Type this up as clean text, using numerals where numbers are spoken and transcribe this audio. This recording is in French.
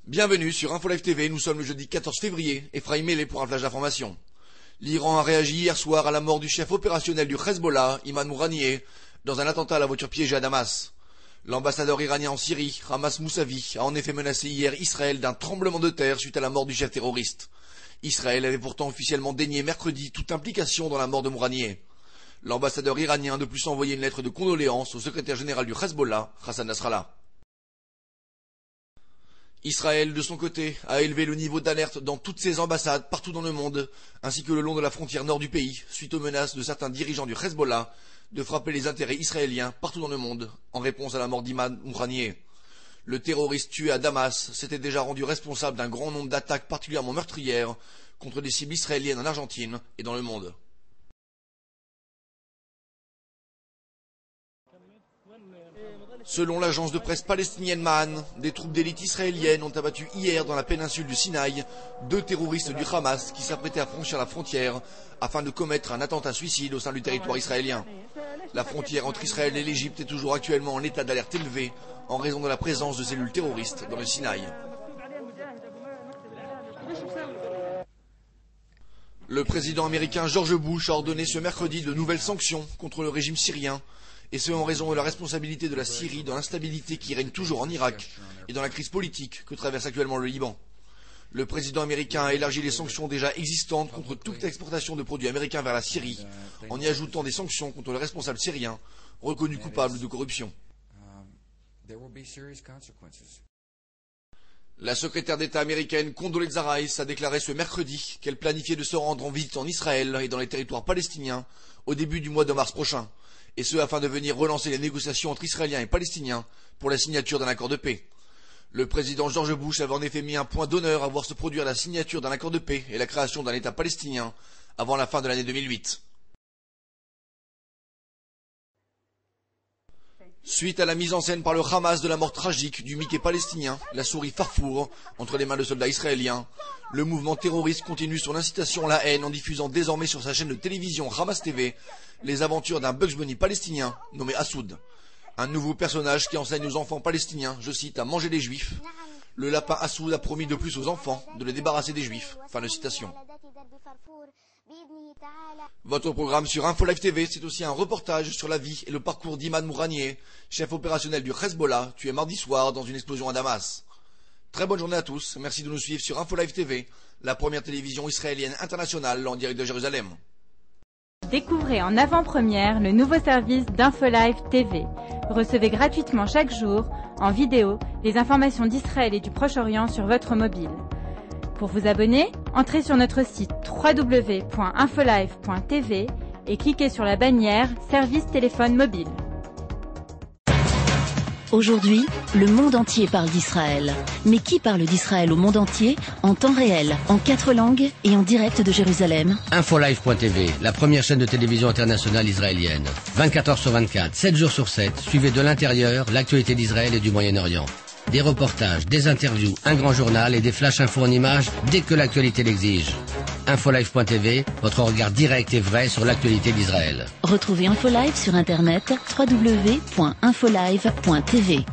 Bienvenue sur InfoLive TV, nous sommes le jeudi 14 février, Ephraim Mele pour un flash d'information. L'Iran a réagi hier soir à la mort du chef opérationnel du Hezbollah, Imad Mouranieh, dans un attentat à la voiture piégée à Damas. L'ambassadeur iranien en Syrie, Ramaz Moussavi, a en effet menacé hier Israël d'un tremblement de terre suite à la mort du chef terroriste. Israël avait pourtant officiellement dénié mercredi toute implication dans la mort de Mouranieh. L'ambassadeur iranien a de plus envoyé une lettre de condoléances au secrétaire général du Hezbollah, Hassan Nasrallah. Israël, de son côté, a élevé le niveau d'alerte dans toutes ses ambassades partout dans le monde, ainsi que le long de la frontière nord du pays, suite aux menaces de certains dirigeants du Hezbollah de frapper les intérêts israéliens partout dans le monde, en réponse à la mort d'Imad Mouranieh. Le terroriste tué à Damas s'était déjà rendu responsable d'un grand nombre d'attaques particulièrement meurtrières contre des cibles israéliennes en Argentine et dans le monde. Selon l'agence de presse palestinienne Mahan, des troupes d'élite israéliennes ont abattu hier dans la péninsule du Sinaï 2 terroristes du Hamas qui s'apprêtaient à franchir la frontière afin de commettre un attentat suicide au sein du territoire israélien. La frontière entre Israël et l'Égypte est toujours actuellement en état d'alerte élevé en raison de la présence de cellules terroristes dans le Sinaï. Le président américain George Bush a ordonné ce mercredi de nouvelles sanctions contre le régime syrien, et ce en raison de la responsabilité de la Syrie dans l'instabilité qui règne toujours en Irak et dans la crise politique que traverse actuellement le Liban. Le président américain a élargi les sanctions déjà existantes contre toute exportation de produits américains vers la Syrie, en y ajoutant des sanctions contre le responsable syrien reconnu coupable de corruption. La secrétaire d'État américaine Condoleezza Rice a déclaré ce mercredi qu'elle planifiait de se rendre en visite en Israël et dans les territoires palestiniens au début du mois de mars prochain, et ce afin de venir relancer les négociations entre Israéliens et Palestiniens pour la signature d'un accord de paix. Le président George Bush avait en effet mis un point d'honneur à voir se produire la signature d'un accord de paix et la création d'un État palestinien avant la fin de l'année 2008. Suite à la mise en scène par le Hamas de la mort tragique du Mickey palestinien, la souris Farfour, entre les mains de soldats israéliens, le mouvement terroriste continue son incitation à la haine en diffusant désormais sur sa chaîne de télévision Hamas TV les aventures d'un Bugs Bunny palestinien nommé Assoud. Un nouveau personnage qui enseigne aux enfants palestiniens, je cite, à manger les juifs. Le lapin Assoud a promis de plus aux enfants de les débarrasser des juifs. Fin de citation. Votre programme sur InfoLive TV, c'est aussi un reportage sur la vie et le parcours d'Imad Mouranieh, chef opérationnel du Hezbollah, tué mardi soir dans une explosion à Damas. Très bonne journée à tous, merci de nous suivre sur InfoLive TV, la première télévision israélienne internationale en direct de Jérusalem. Découvrez en avant-première le nouveau service d'InfoLive TV. Recevez gratuitement chaque jour, en vidéo, les informations d'Israël et du Proche-Orient sur votre mobile. Pour vous abonner, entrez sur notre site www.infolive.tv et cliquez sur la bannière Service téléphone mobile. Aujourd'hui, le monde entier parle d'Israël. Mais qui parle d'Israël au monde entier, en temps réel, en 4 langues et en direct de Jérusalem? InfoLive.tv, la première chaîne de télévision internationale israélienne. 24 heures sur 24, 7 jours sur 7, suivez de l'intérieur l'actualité d'Israël et du Moyen-Orient. Des reportages, des interviews, un grand journal et des flash infos en images dès que l'actualité l'exige. InfoLive.tv, votre regard direct et vrai sur l'actualité d'Israël. Retrouvez InfoLive sur internet www.infolive.tv.